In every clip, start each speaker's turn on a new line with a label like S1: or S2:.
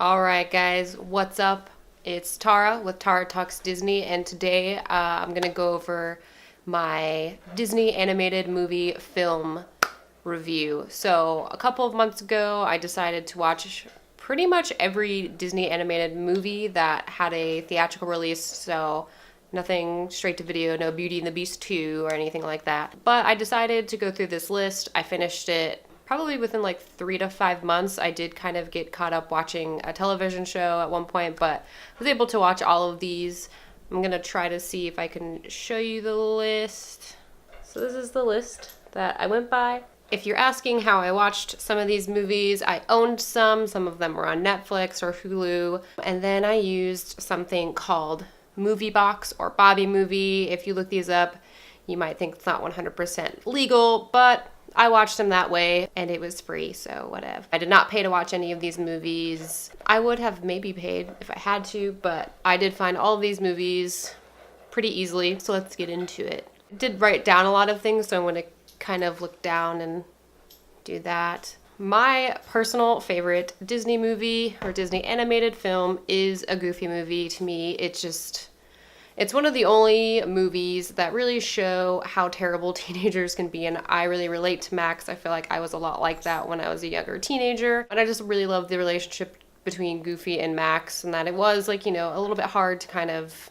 S1: Alright guys, what's up? It's Tara with Tara Talks Disney, and today I'm gonna go over my Disney animated movie film review. So a couple of months ago I decided to watch pretty much every Disney animated movie that had a theatrical release, so nothing straight to video, no Beauty and the Beast 2 or anything like that. But I decided to go through this list. I finished it probably within like 3 to 5 months. I did kind of get caught up watching a television show at one point, but was able to watch all of these. I'm gonna try to see if I can show you the list. So this is the list that I went by. If you're asking how I watched some of these movies, I owned some of them were on Netflix or Hulu, and then I used something called Movie Box or Bobby Movie. If you look these up, you might think it's not 100% legal, but I watched them that way and it was free, so whatever. I did not pay to watch any of these movies. I would have maybe paid if I had to, but I did find all of these movies pretty easily, so let's get into it. I did write down a lot of things, so I'm going to kind of look down and do that. My personal favorite Disney movie or Disney animated film is a Goofy movie. To me, it's one of the only movies that really show how terrible teenagers can be, and I really relate to Max. I feel like I was a lot like that when I was a younger teenager, and I just really love the relationship between Goofy and Max, and that it was like, you know, a little bit hard to kind of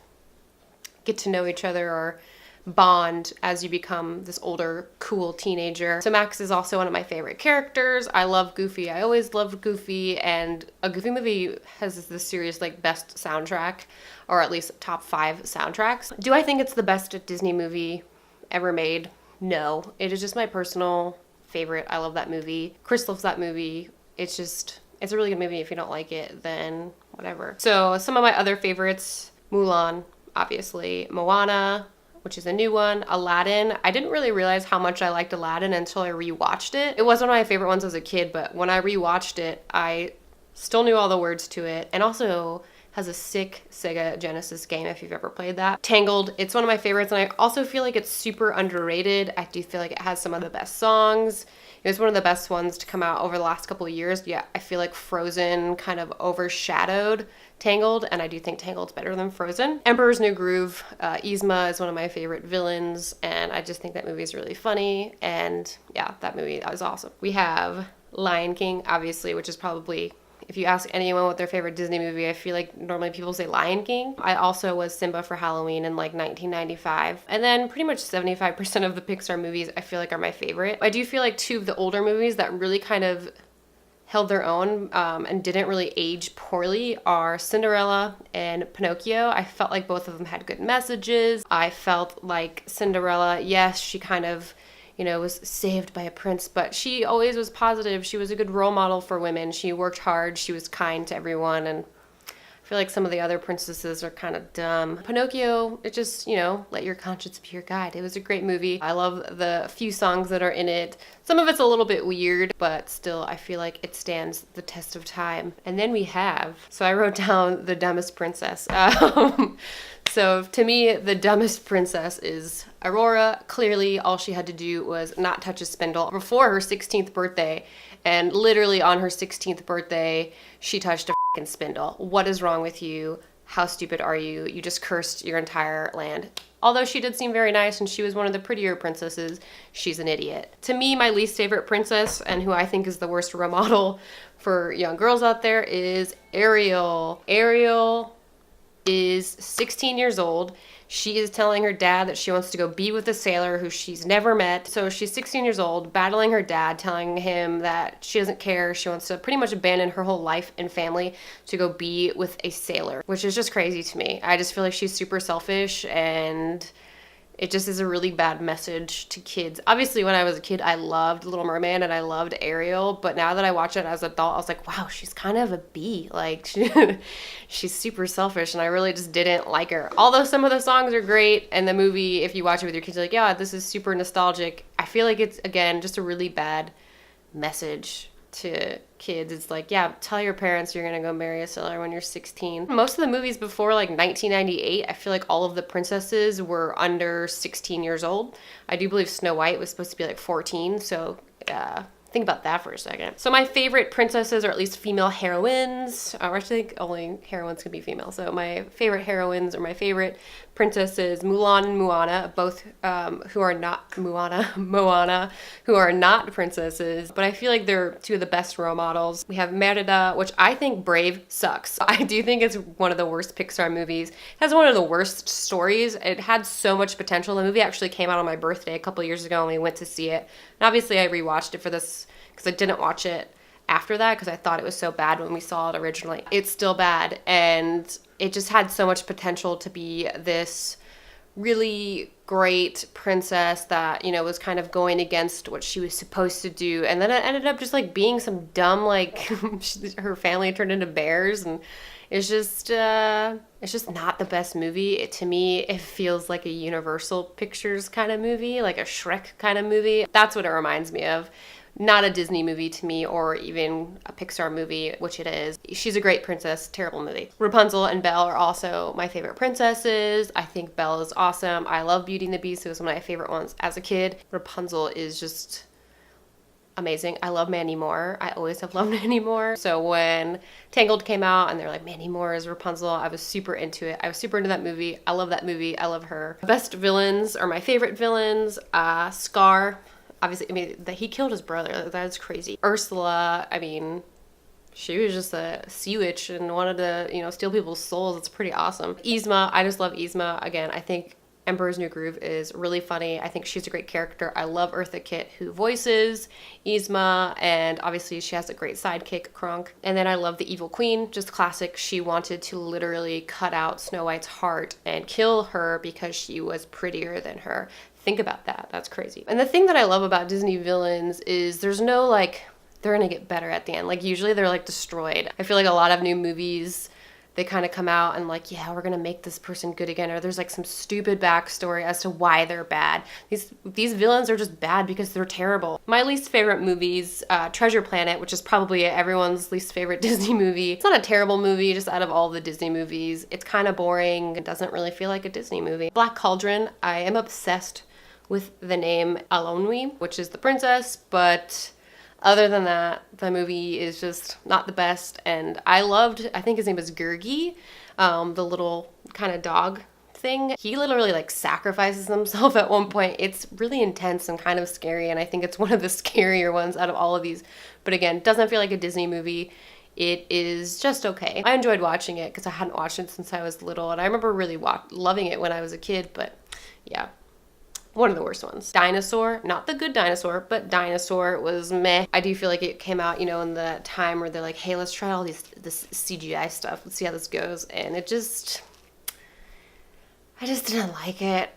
S1: get to know each other or bond as you become this older, cool teenager. So Max is also one of my favorite characters. I love Goofy. I always loved Goofy, and a Goofy movie has this serious like best soundtrack, or at least top 5 soundtracks. Do I think it's the best Disney movie ever made? No. It is just my personal favorite. I love that movie. Chris loves that movie. It's a really good movie. If you don't like it, then whatever. So some of my other favorites: Mulan, obviously, Moana, which is a new one, Aladdin. I didn't really realize how much I liked Aladdin until I rewatched it. It was one of my favorite ones as a kid, but when I rewatched it, I still knew all the words to it, and also has a sick Sega Genesis game if you've ever played that. Tangled, it's one of my favorites, and I also feel like it's super underrated. I do feel like it has some of the best songs. It was one of the best ones to come out over the last couple of years. Yeah, I feel like Frozen kind of overshadowed Tangled, and I do think Tangled's better than Frozen. Emperor's New Groove, Yzma is one of my favorite villains, and I just think that movie is really funny, and yeah, that movie was awesome. We have Lion King, obviously, which is probably, if you ask anyone what their favorite Disney movie, I feel like normally people say Lion King. I also was Simba for Halloween in like 1995. And then pretty much 75% of the Pixar movies I feel like are my favorite. I do feel like 2 of the older movies that really kind of held their own and didn't really age poorly are Cinderella and Pinocchio. I felt like both of them had good messages. I felt like Cinderella, yes, she kind of, you know, was saved by a prince, but she always was positive. She was a good role model for women. She worked hard. She was kind to everyone, and I feel like some of the other princesses are kind of dumb. Pinocchio, it just, you know, let your conscience be your guide. It was a great movie. I love the few songs that are in it. Some of it's a little bit weird, but still I feel like it stands the test of time. And then we have, so I wrote down The Dumbest Princess. So to me, the dumbest princess is Aurora. Clearly, all she had to do was not touch a spindle before her 16th birthday. And literally on her 16th birthday, she touched a fucking spindle. What is wrong with you? How stupid are you? You just cursed your entire land. Although she did seem very nice and she was one of the prettier princesses, she's an idiot. To me, my least favorite princess, and who I think is the worst role model for young girls out there, is Ariel. Ariel is 16 years old. She is telling her dad that she wants to go be with a sailor who she's never met. So she's 16 years old, battling her dad, telling him that she doesn't care. She wants to pretty much abandon her whole life and family to go be with a sailor, which is just crazy to me. I just feel like she's super selfish, and it just is a really bad message to kids. Obviously, when I was a kid, I loved Little Mermaid and I loved Ariel, but now that I watch it as an adult, I was like, wow, she's kind of a bee. Like, she's super selfish, and I really just didn't like her. Although some of the songs are great, and the movie, if you watch it with your kids, you're like, yeah, this is super nostalgic. I feel like it's, again, just a really bad message to kids. It's like, yeah, tell your parents you're gonna go marry a sailor when you're 16. Most of the movies before like 1998, I feel like all of the princesses were under 16 years old. I do believe Snow White was supposed to be like 14, so Think about that for a second. So my favorite princesses, or at least female heroines, or I think only heroines can be female. So my favorite heroines or my favorite princesses, Mulan and Moana, both who are not Moana, who are not princesses, but I feel like they're two of the best role models. We have Merida, which I think Brave sucks. I do think it's one of the worst Pixar movies. It has one of the worst stories. It had so much potential. The movie actually came out on my birthday a couple years ago and we went to see it. And obviously I rewatched it for this because I didn't watch it after that because I thought it was so bad when we saw it originally. It's still bad, and it just had so much potential to be this really great princess that, you know, was kind of going against what she was supposed to do, and then it ended up just like being some dumb, like her family turned into bears, and it's just not the best movie. To me, it feels like a Universal Pictures kind of movie, like a Shrek kind of movie. That's what it reminds me of. Not a Disney movie to me, or even a Pixar movie, which it is. She's a great princess, terrible movie. Rapunzel and Belle are also my favorite princesses. I think Belle is awesome. I love Beauty and the Beast. It was one of my favorite ones as a kid. Rapunzel is just amazing. I love Mandy Moore. I always have loved Mandy Moore. So when Tangled came out and they're like, Mandy Moore is Rapunzel, I was super into it. I was super into that movie. I love that movie. I love her. Best villains are my favorite villains. Scar. Obviously, I mean, he killed his brother. That's crazy. Ursula, I mean, she was just a sea witch and wanted to, you know, steal people's souls. It's pretty awesome. Yzma, I just love Yzma. Again, I think Emperor's New Groove is really funny. I think she's a great character. I love Eartha Kitt, who voices Yzma, and obviously she has a great sidekick, Kronk. And then I love the Evil Queen, just classic. She wanted to literally cut out Snow White's heart and kill her because she was prettier than her. Think about that. That's crazy. And the thing that I love about Disney villains is there's no like, they're gonna get better at the end. Like usually they're like destroyed. I feel like a lot of new movies, they kind of come out and like, yeah, we're gonna make this person good again, or there's like some stupid backstory as to why they're bad. These villains are just bad because they're terrible. My least favorite movies, Treasure Planet, which is probably everyone's least favorite Disney movie. It's not a terrible movie, just out of all the Disney movies. It's kind of boring. It doesn't really feel like a Disney movie. Black Cauldron, I am obsessed with the name Alonwi, which is the princess, but other than that, the movie is just not the best. And I think his name is Gurgi, the little kind of dog thing. He literally like sacrifices himself at one point. It's really intense and kind of scary, and I think it's one of the scarier ones out of all of these. But again, doesn't feel like a Disney movie. It is just okay. I enjoyed watching it because I hadn't watched it since I was little, and I remember really loving it when I was a kid, but yeah. One of the worst ones. Dinosaur, not the good dinosaur, but Dinosaur was meh. I do feel like it came out, you know, in the time where they're like, hey, let's try all this CGI stuff. Let's see how this goes. And I just didn't like it.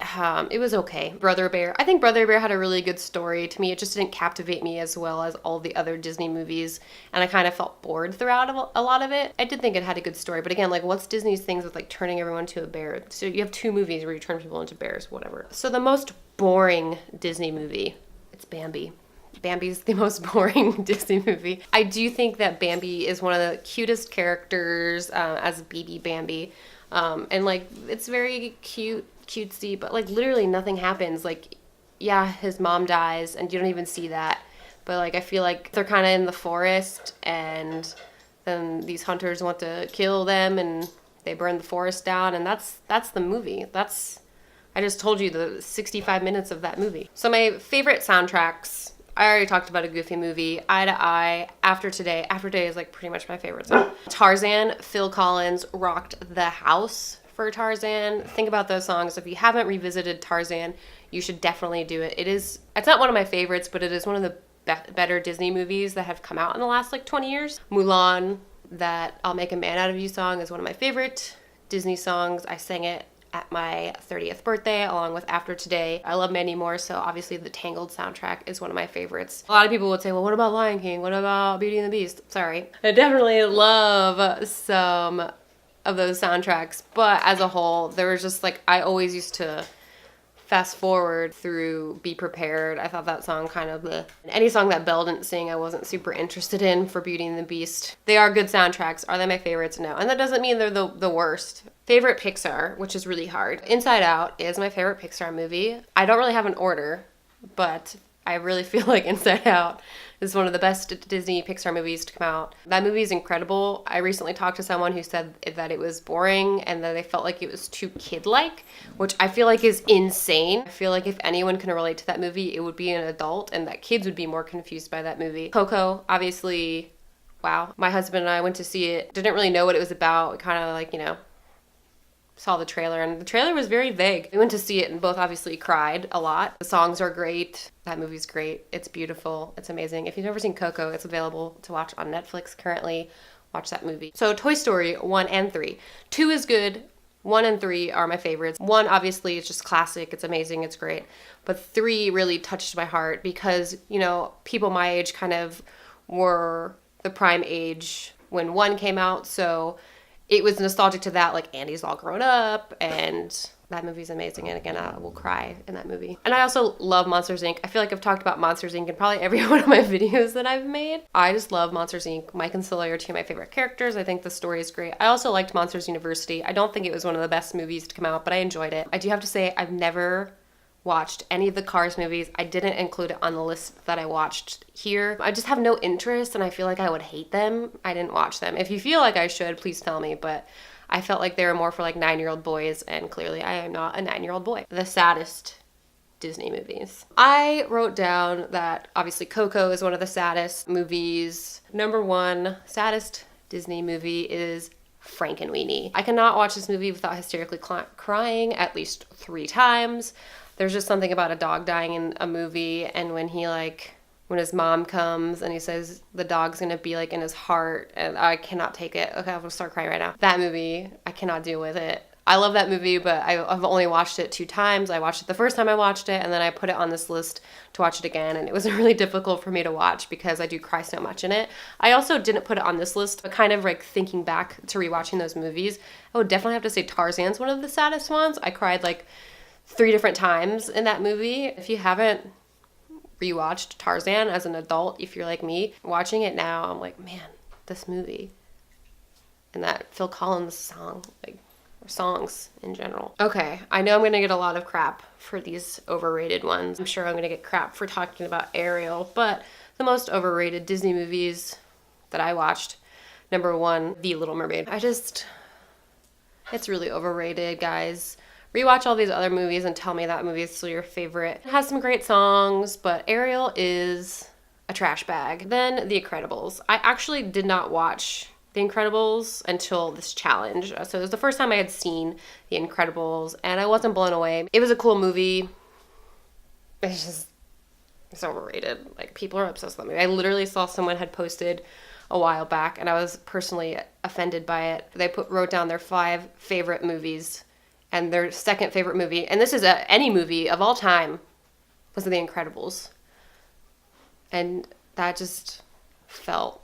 S1: It was okay. Brother Bear. I think Brother Bear had a really good story. To me, it just didn't captivate me as well as all the other Disney movies, and I kind of felt bored throughout a lot of it. I did think it had a good story, but again, like, what's Disney's things with like turning everyone into a bear? So you have 2 movies where you turn people into bears, whatever. So the most boring Disney movie, it's Bambi. Bambi's the most boring Disney movie. I do think that Bambi is one of the cutest characters as baby Bambi. And like, it's very cutesy, but like literally nothing happens. Like, yeah, his mom dies and you don't even see that. But like, I feel like they're kind of in the forest and then these hunters want to kill them and they burn the forest down, and that's the movie. I just told you the 65 minutes of that movie. So my favorite soundtracks, I already talked about a Goofy movie, Eye to Eye, After Today. After Today is like pretty much my favorite song. Tarzan, Phil Collins rocked the house for Tarzan. Think about those songs. If you haven't revisited Tarzan, you should definitely do it. It's not one of my favorites, but it is one of the better Disney movies that have come out in the last like 20 years. Mulan, that I'll Make a Man Out of You song is one of my favorite Disney songs. I sang it at my 30th birthday along with After Today. I love Mandy Moore, so obviously the Tangled soundtrack is one of my favorites. A lot of people would say, well, what about Lion King? What about Beauty and the Beast? Sorry. I definitely love some of those soundtracks, but as a whole, there was just like, I always used to fast forward through Be Prepared. I thought that song kind of bleh. Any song that Belle didn't sing, I wasn't super interested in for Beauty and the Beast. They are good soundtracks. Are they my favorites? No. And that doesn't mean they're the worst. Favorite Pixar, which is really hard. Inside Out is my favorite Pixar movie. I don't really have an order, but I really feel like Inside Out This is one of the best Disney Pixar movies to come out. That movie is incredible. I recently talked to someone who said that it was boring and that they felt like it was too kid-like, which I feel like is insane. I feel like if anyone can relate to that movie, it would be an adult, and that kids would be more confused by that movie. Coco, obviously, wow. My husband and I went to see it. Didn't really know what it was about. We kind of like, saw the trailer, and the trailer was very vague. We went to see it and both obviously cried a lot. The songs are great. That movie's great. It's beautiful. It's amazing. If you've never seen Coco, it's available to watch on Netflix currently. Watch that movie. So Toy Story 1 and 3. 2 is good. 1 and 3 are my favorites. 1 obviously is just classic. It's amazing. It's great. But 3 really touched my heart because, people my age kind of were the prime age when 1 came out. So it was nostalgic to that, like Andy's all grown up, and that movie's amazing. And again, I will cry in that movie. And I also love Monsters, Inc. I feel like I've talked about Monsters, Inc. in probably every one of my videos that I've made. I just love Monsters, Inc. Mike and Sully are 2 of my favorite characters. I think the story is great. I also liked Monsters University. I don't think it was one of the best movies to come out, but I enjoyed it. I do have to say, I've never watched any of the Cars movies. I didn't include it on the list that I watched here. I just have no interest, and I feel like I would hate them. I didn't watch them. If you feel like I should, please tell me, but I felt like they were more for like 9-year-old boys, and clearly I am not a 9-year-old boy. The saddest Disney movies. I wrote down that obviously Coco is one of the saddest movies. Number 1 saddest Disney movie is Frankenweenie. I cannot watch this movie without hysterically crying at least 3 times. There's just something about a dog dying in a movie, and when his mom comes and he says the dog's gonna be like in his heart, and I cannot take it. Okay, I'm gonna start crying right now. That movie, I cannot deal with it. I love that movie, but I've only watched it 2 times. I watched it the first time I watched it, and then I put it on this list to watch it again, and it was really difficult for me to watch because I do cry so much in it. I also didn't put it on this list, but kind of like thinking back to rewatching those movies, I would definitely have to say Tarzan's one of the saddest ones. I cried like 3 different times in that movie. If you haven't rewatched Tarzan as an adult, if you're like me, watching it now, I'm like, man, this movie. And that Phil Collins song, or songs in general. Okay, I know I'm gonna get a lot of crap for these overrated ones. I'm sure I'm gonna get crap for talking about Ariel, but the most overrated Disney movies that I watched, number 1, The Little Mermaid. It's really overrated, guys. Rewatch all these other movies and tell me that movie is still your favorite. It has some great songs, but Ariel is a trash bag. Then The Incredibles. I actually did not watch The Incredibles until this challenge. So it was the first time I had seen The Incredibles, and I wasn't blown away. It was a cool movie. It's overrated. Like, people are obsessed with that movie. I literally saw someone had posted a while back, and I was personally offended by it. They wrote down their 5 favorite movies, and their second favorite movie, and this is any movie of all time, was The Incredibles. And that just felt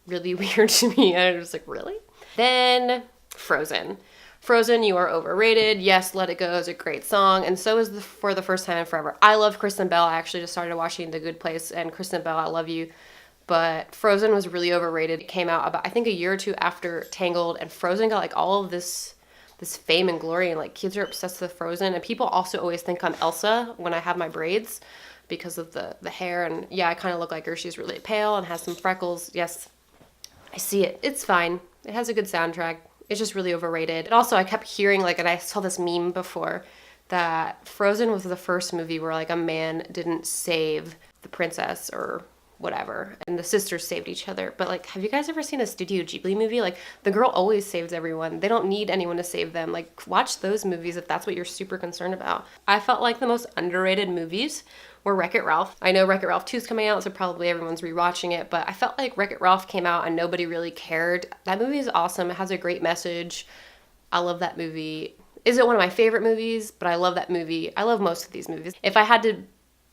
S1: really weird to me. I was like, really? Then Frozen. Frozen, you are overrated. Yes, Let It Go is a great song, and so is For the First Time in Forever. I love Kristen Bell. I actually just started watching The Good Place, and Kristen Bell, I love you. But Frozen was really overrated. It came out about, I think, a year or 2 after Tangled, and Frozen got like all of this fame and glory, and like kids are obsessed with Frozen, and people also always think I'm Elsa when I have my braids because of the hair, and yeah, I kind of look like her. She's really pale and has some freckles. Yes, I see it. It's fine. It has a good soundtrack. It's just really overrated. And also, I kept hearing, and I saw this meme before, that Frozen was the first movie where like a man didn't save the princess or whatever, and the sisters saved each other. But like, have you guys ever seen a Studio Ghibli movie? Like, the girl always saves everyone. They don't need anyone to save them. Like, watch those movies if that's what you're super concerned about. I felt like the most underrated movies were Wreck-It Ralph. I know Wreck-It Ralph 2 is coming out, so probably everyone's rewatching it, but I felt like Wreck-It Ralph came out and nobody really cared. That movie is awesome. It has a great message. I love that movie. Is it one of my favorite movies? But I love that movie. I love most of these movies. If I had to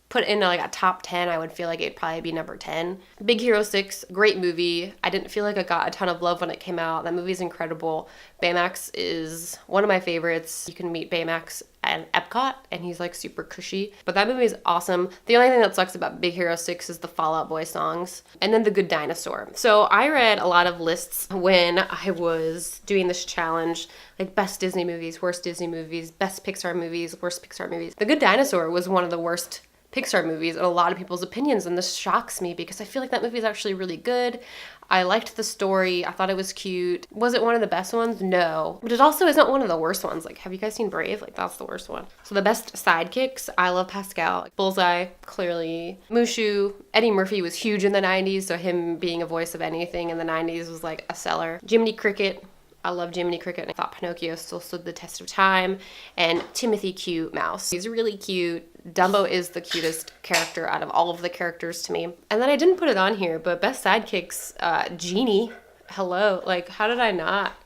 S1: put in like a top 10, I would feel like it'd probably be number 10. Big Hero 6, great movie. I didn't feel like I got a ton of love when it came out. That movie's incredible. Baymax is one of my favorites. You can meet Baymax at Epcot, and he's like super cushy. But that movie is awesome. The only thing that sucks about Big Hero 6 is the Fall Out Boy songs. And then The Good Dinosaur. So I read a lot of lists when I was doing this challenge, like best Disney movies, worst Disney movies, best Pixar movies, worst Pixar movies. The Good Dinosaur was one of the worst Pixar movies and a lot of people's opinions, and this shocks me because I feel like that movie is actually really good. I liked the story. I thought it was cute. Was it one of the best ones? No. But it also isn't one of the worst ones. Like, have you guys seen Brave? Like, that's the worst one. So the best sidekicks, I love Pascal. Bullseye, clearly. Mushu. Eddie Murphy was huge in the 90s, so him being a voice of anything in the 90s was like a seller. Jiminy Cricket. I love Jiminy Cricket, and I thought Pinocchio still stood the test of time. And Timothy Q. Mouse. He's really cute. Dumbo is the cutest character out of all of the characters to me. And then I didn't put it on here, but best sidekicks, Genie. Hello. Like, how did I not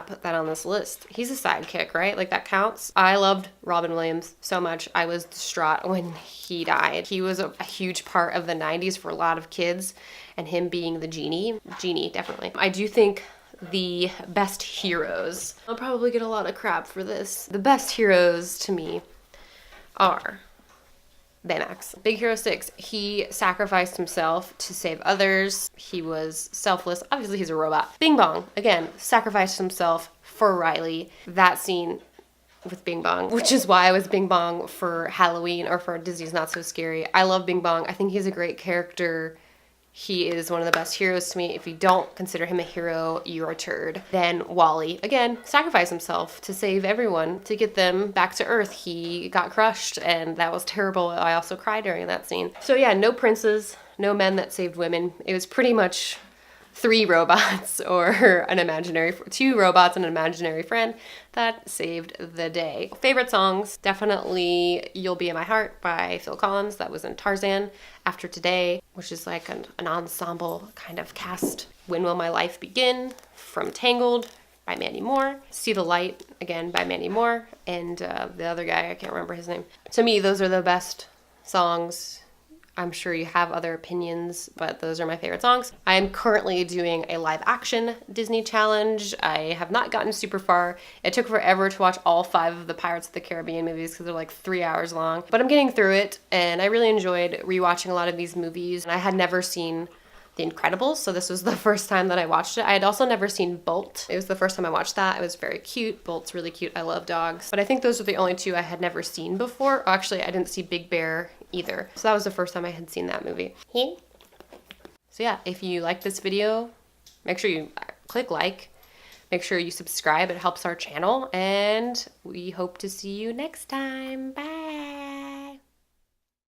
S1: put that on this list? He's a sidekick, right? Like, that counts. I loved Robin Williams so much. I was distraught when he died. He was a huge part of the 90s for a lot of kids, and him being the genie, definitely. I do think the best heroes. I'll probably get a lot of crap for this. The best heroes to me are Baymax. Big Hero 6, he sacrificed himself to save others. He was selfless. Obviously, he's a robot. Bing Bong, again, sacrificed himself for Riley. That scene with Bing Bong, which is why I was Bing Bong for Halloween or for Disney's Not So Scary. I love Bing Bong. I think he's a great character. He is one of the best heroes to me. If you don't consider him a hero, you're a turd. Then Wally, again, sacrificed himself to save everyone, to get them back to Earth. He got crushed, and that was terrible. I also cried during that scene. So yeah, no princes, no men that saved women. It was pretty much 3 robots or two robots and an imaginary friend that saved the day. Favorite songs, definitely You'll Be in My Heart by Phil Collins. That was in Tarzan. After Today, which is like an ensemble kind of cast. When Will My Life Begin from Tangled by Mandy Moore. See the Light, again, by Mandy Moore. And the other guy, I can't remember his name. To me, those are the best songs. I'm sure you have other opinions, but those are my favorite songs. I am currently doing a live action Disney challenge. I have not gotten super far. It took forever to watch all 5 of the Pirates of the Caribbean movies because they're like 3 hours long. But I'm getting through it, and I really enjoyed rewatching a lot of these movies. And I had never seen The Incredibles, so this was the first time that I watched it. I had also never seen Bolt. It was the first time I watched that. It was very cute. Bolt's really cute. I love dogs. But I think those are the only 2 I had never seen before. Oh, actually, I didn't see Big Bear either. So that was the first time I had seen that movie. So yeah, if you like this video, make sure you click like. Make sure you subscribe. It helps our channel. And we hope to see you next time. Bye.